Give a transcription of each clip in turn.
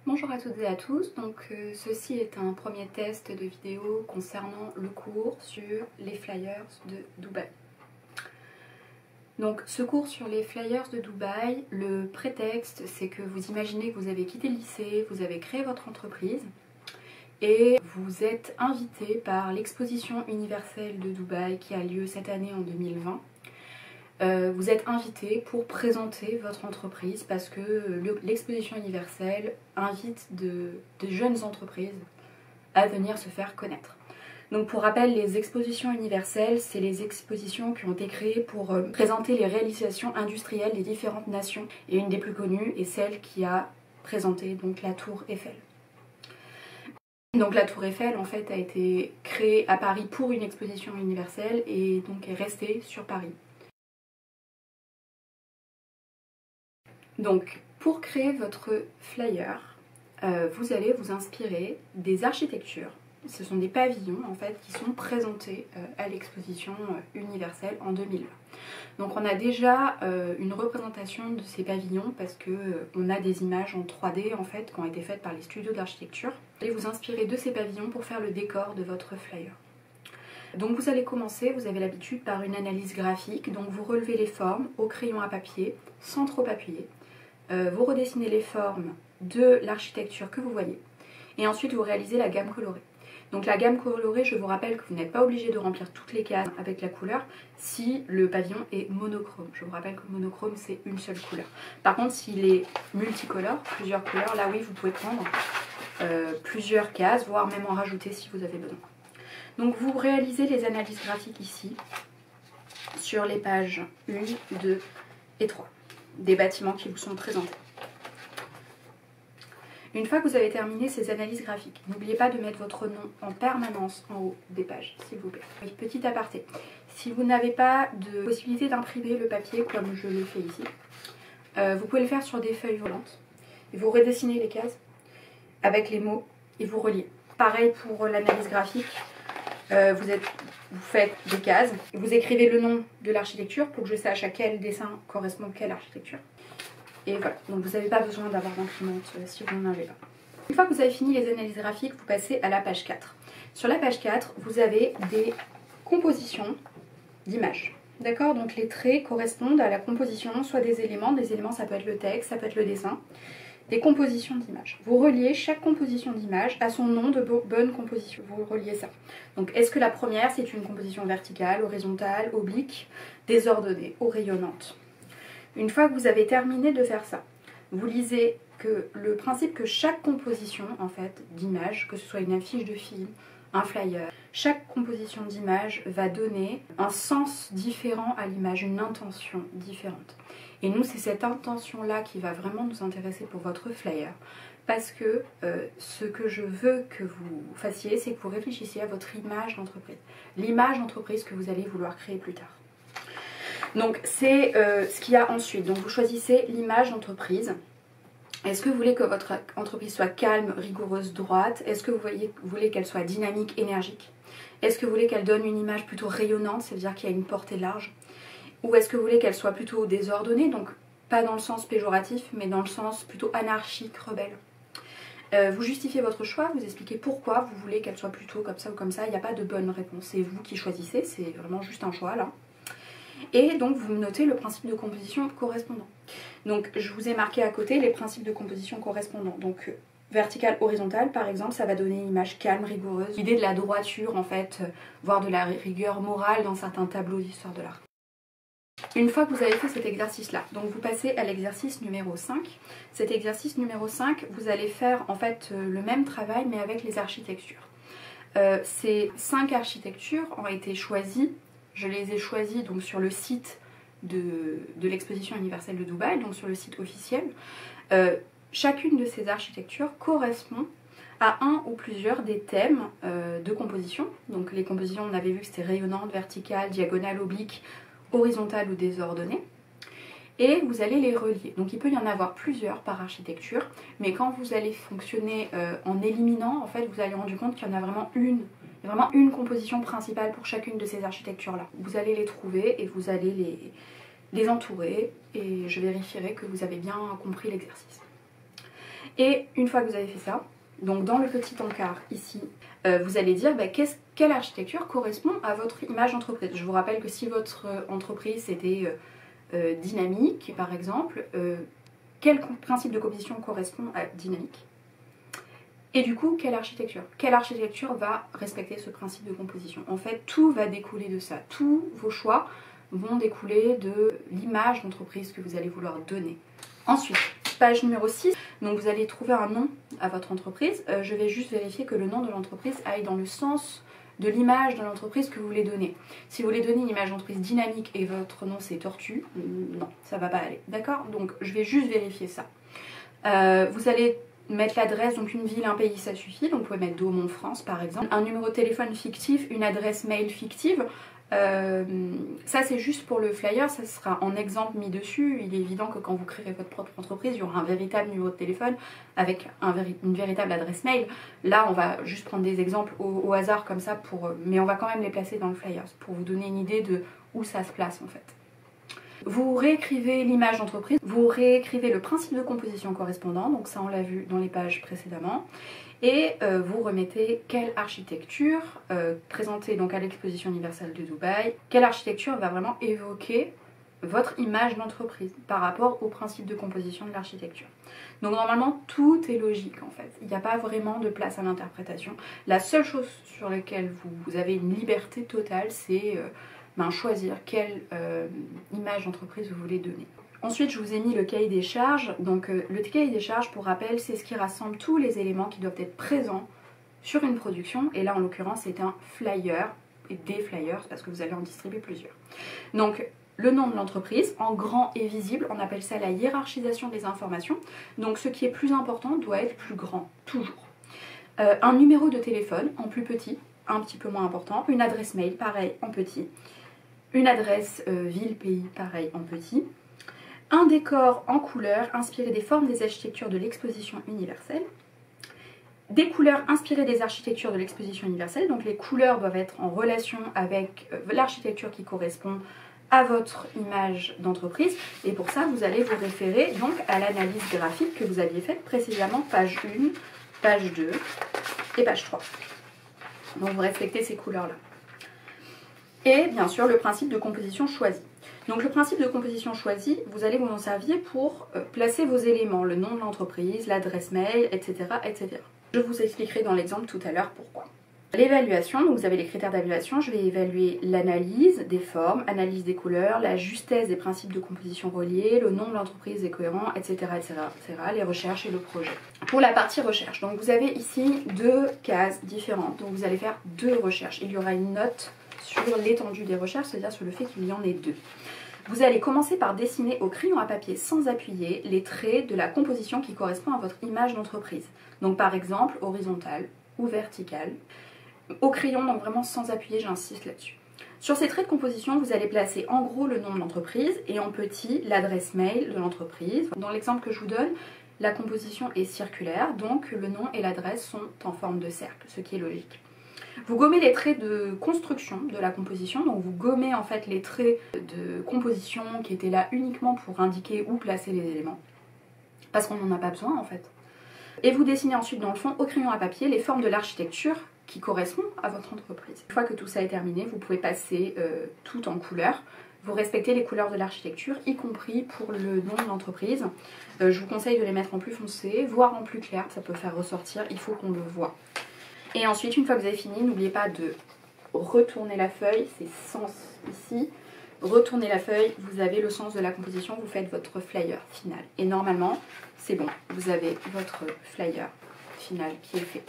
Bonjour à toutes et à tous, ceci est un premier test de vidéo concernant le cours sur les flyers de Dubaï. Donc ce cours sur les flyers de Dubaï, le prétexte c'est que vous imaginez que vous avez quitté le lycée, vous avez créé votre entreprise et vous êtes invité par l'exposition universelle de Dubaï qui a lieu cette année en 2020. Vous êtes invité pour présenter votre entreprise parce que l'exposition universelle invite de jeunes entreprises à venir se faire connaître. Donc pour rappel, les expositions universelles, c'est les expositions qui ont été créées pour présenter les réalisations industrielles des différentes nations. Et une des plus connues est celle qui a présenté donc la Tour Eiffel. Donc la Tour Eiffel en fait a été créée à Paris pour une exposition universelle et donc est restée sur Paris. Donc, pour créer votre flyer, vous allez vous inspirer des architectures. Ce sont des pavillons en fait qui sont présentés à l'exposition universelle en 2020. Donc on a déjà une représentation de ces pavillons parce que on a des images en 3D en fait qui ont été faites par les studios d'architecture. Vous allez vous inspirer de ces pavillons pour faire le décor de votre flyer. Donc vous allez commencer, vous avez l'habitude, par une analyse graphique. Donc vous relevez les formes au crayon à papier sans trop appuyer. Vous redessinez les formes de l'architecture que vous voyez et ensuite vous réalisez la gamme colorée. Donc la gamme colorée, je vous rappelle que vous n'êtes pas obligé de remplir toutes les cases avec la couleur si le pavillon est monochrome. Je vous rappelle que monochrome c'est une seule couleur. Par contre s'il est multicolore, plusieurs couleurs, là oui vous pouvez prendre plusieurs cases, voire même en rajouter si vous avez besoin. Donc vous réalisez les analyses graphiques ici sur les pages 1, 2 et 3. Des bâtiments qui vous sont présentés. Une fois que vous avez terminé ces analyses graphiques, n'oubliez pas de mettre votre nom en permanence en haut des pages, s'il vous plaît. Petit aparté, si vous n'avez pas de possibilité d'imprimer le papier comme je le fais ici, vous pouvez le faire sur des feuilles volantes. Et vous redessinez les cases avec les mots et vous reliez. Pareil pour l'analyse graphique, vous faites des cases, vous écrivez le nom de l'architecture pour que je sache à quel dessin correspond quelle architecture. Et voilà, donc vous n'avez pas besoin d'avoir d'imprimante si vous n'en avez pas. Une fois que vous avez fini les analyses graphiques, vous passez à la page 4. Sur la page 4, vous avez des compositions d'images. D'accord? Donc les traits correspondent à la composition, soit des éléments ça peut être le texte, ça peut être le dessin. Des compositions d'images. Vous reliez chaque composition d'image à son nom de bonne composition. Vous reliez ça. Donc est-ce que la première c'est une composition verticale, horizontale, oblique, désordonnée ou rayonnante? Une fois que vous avez terminé de faire ça, vous lisez que le principe que chaque composition en fait d'image, que ce soit une affiche de film, un flyer, chaque composition d'image va donner un sens différent à l'image, une intention différente. Et nous, c'est cette intention-là qui va vraiment nous intéresser pour votre flyer. Parce que ce que je veux que vous fassiez, c'est que vous réfléchissiez à votre image d'entreprise. L'image d'entreprise que vous allez vouloir créer plus tard. Donc, c'est ce qu'il y a ensuite. Donc, vous choisissez l'image d'entreprise. Est-ce que vous voulez que votre entreprise soit calme, rigoureuse, droite? Est-ce que vous voulez qu'elle soit dynamique, énergique? Est-ce que vous voulez qu'elle donne une image plutôt rayonnante, c'est-à-dire qu'il y a une portée large? Ou est-ce que vous voulez qu'elle soit plutôt désordonnée, donc pas dans le sens péjoratif, mais dans le sens plutôt anarchique, rebelle? Vous justifiez votre choix, vous expliquez pourquoi vous voulez qu'elle soit plutôt comme ça ou comme ça. Il n'y a pas de bonne réponse, c'est vous qui choisissez, c'est vraiment juste un choix là. Et donc vous notez le principe de composition correspondant. Donc je vous ai marqué à côté les principes de composition correspondants. Donc verticale, horizontale par exemple, ça va donner une image calme, rigoureuse. L'idée de la droiture en fait, voire de la rigueur morale dans certains tableaux d'histoire de l'art. Une fois que vous avez fait cet exercice-là, donc vous passez à l'exercice numéro 5. Cet exercice numéro 5, vous allez faire en fait le même travail mais avec les architectures. Ces 5 architectures ont été choisies, je les ai choisies donc sur le site de l'exposition universelle de Dubaï, donc sur le site officiel. Chacune de ces architectures correspond à un ou plusieurs des thèmes de composition. Donc les compositions, on avait vu que c'était rayonnante, verticale, diagonale, oblique, horizontale ou désordonnée, et vous allez les relier. Donc il peut y en avoir plusieurs par architecture, mais quand vous allez fonctionner en éliminant, en fait vous allez rendre compte qu'il y en a vraiment une composition principale pour chacune de ces architectures là. Vous allez les trouver et vous allez les entourer et je vérifierai que vous avez bien compris l'exercice. Et une fois que vous avez fait ça, donc dans le petit encart ici, vous allez dire quelle architecture correspond à votre image d'entreprise. Je vous rappelle que si votre entreprise était dynamique par exemple, quel principe de composition correspond à dynamique? Et du coup, quelle architecture? Quelle architecture va respecter ce principe de composition? En fait, tout va découler de ça. Tous vos choix vont découler de l'image d'entreprise que vous allez vouloir donner. Ensuite, page numéro 6, donc vous allez trouver un nom à votre entreprise. Je vais juste vérifier que le nom de l'entreprise aille dans le sens de l'image de l'entreprise que vous voulez donner. Si vous voulez donner une image d'entreprise dynamique et votre nom c'est Tortue, non, ça va pas aller. D'accord? Donc je vais juste vérifier ça. Vous allez mettre l'adresse, donc une ville, un pays, ça suffit. Donc vous pouvez mettre Douaumont-France par exemple. Un numéro de téléphone fictif, une adresse mail fictive. Ça c'est juste pour le flyer, ça sera en exemple mis dessus. Il est évident que quand vous créerez votre propre entreprise, il y aura un véritable numéro de téléphone avec une véritable adresse mail. Là on va juste prendre des exemples au hasard comme ça, mais on va quand même les placer dans le flyer pour vous donner une idée de où ça se place en fait. Vous réécrivez l'image d'entreprise, vous réécrivez le principe de composition correspondant, donc ça on l'a vu dans les pages précédemment, et vous remettez quelle architecture présentée donc à l'exposition universelle de Dubaï, quelle architecture va vraiment évoquer votre image d'entreprise par rapport au principe de composition de l'architecture. Donc normalement tout est logique en fait, il n'y a pas vraiment de place à l'interprétation. La seule chose sur laquelle vous avez une liberté totale, c'est choisir quelle image d'entreprise vous voulez donner. Ensuite, je vous ai mis le cahier des charges. Donc le cahier des charges, pour rappel, c'est ce qui rassemble tous les éléments qui doivent être présents sur une production. Et là, en l'occurrence, c'est un flyer et des flyers parce que vous allez en distribuer plusieurs. Donc le nom de l'entreprise, en grand et visible, on appelle ça la hiérarchisation des informations. Donc ce qui est plus important doit être plus grand, toujours. Un numéro de téléphone en plus petit, un petit peu moins important. Une adresse mail, pareil, en petit. Une adresse ville, pays, pareil, en petit. Un décor en couleurs inspiré des formes des architectures de l'exposition universelle. Des couleurs inspirées des architectures de l'exposition universelle. Donc les couleurs doivent être en relation avec l'architecture qui correspond à votre image d'entreprise. Et pour ça, vous allez vous référer donc à l'analyse graphique que vous aviez faite précédemment, page 1, page 2 et page 3. Donc vous respectez ces couleurs-là. Et bien sûr, le principe de composition choisi. Donc le principe de composition choisi, vous allez vous en servir pour placer vos éléments, le nom de l'entreprise, l'adresse mail, etc., etc. Je vous expliquerai dans l'exemple tout à l'heure pourquoi. L'évaluation, donc vous avez les critères d'évaluation, je vais évaluer l'analyse des formes, analyse des couleurs, la justesse des principes de composition reliés, le nom de l'entreprise est cohérent, etc., etc., etc., les recherches et le projet. Pour la partie recherche, donc vous avez ici deux cases différentes, donc vous allez faire deux recherches. Il y aura une note sur l'étendue des recherches, c'est-à-dire sur le fait qu'il y en ait deux. Vous allez commencer par dessiner au crayon à papier sans appuyer les traits de la composition qui correspond à votre image d'entreprise. Donc par exemple horizontale ou verticale. Au crayon, donc vraiment sans appuyer, j'insiste là-dessus. Sur ces traits de composition, vous allez placer en gros le nom de l'entreprise et en petit l'adresse mail de l'entreprise. Dans l'exemple que je vous donne, la composition est circulaire, donc le nom et l'adresse sont en forme de cercle, ce qui est logique. Vous gommez les traits de construction de la composition, donc vous gommez en fait les traits de composition qui étaient là uniquement pour indiquer où placer les éléments, parce qu'on n'en a pas besoin en fait. Et vous dessinez ensuite dans le fond au crayon à papier les formes de l'architecture qui correspondent à votre entreprise. Une fois que tout ça est terminé, vous pouvez passer tout en couleurs. Vous respectez les couleurs de l'architecture, y compris pour le nom de l'entreprise. Je vous conseille de les mettre en plus foncé, voire en plus clair, ça peut faire ressortir, il faut qu'on le voit. Et ensuite, une fois que vous avez fini, n'oubliez pas de retourner la feuille, c'est sens ici. Retournez la feuille, vous avez le sens de la composition, vous faites votre flyer final. Et normalement, c'est bon, vous avez votre flyer final qui est fait.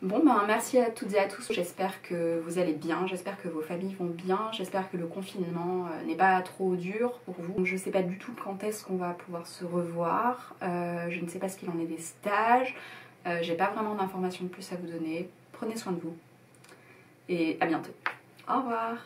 Bon, merci à toutes et à tous, j'espère que vous allez bien, j'espère que vos familles vont bien, j'espère que le confinement n'est pas trop dur pour vous. Je ne sais pas du tout quand est-ce qu'on va pouvoir se revoir, je ne sais pas ce qu'il en est des stages. J'ai pas vraiment d'informations de plus à vous donner. Prenez soin de vous. Et à bientôt. Au revoir.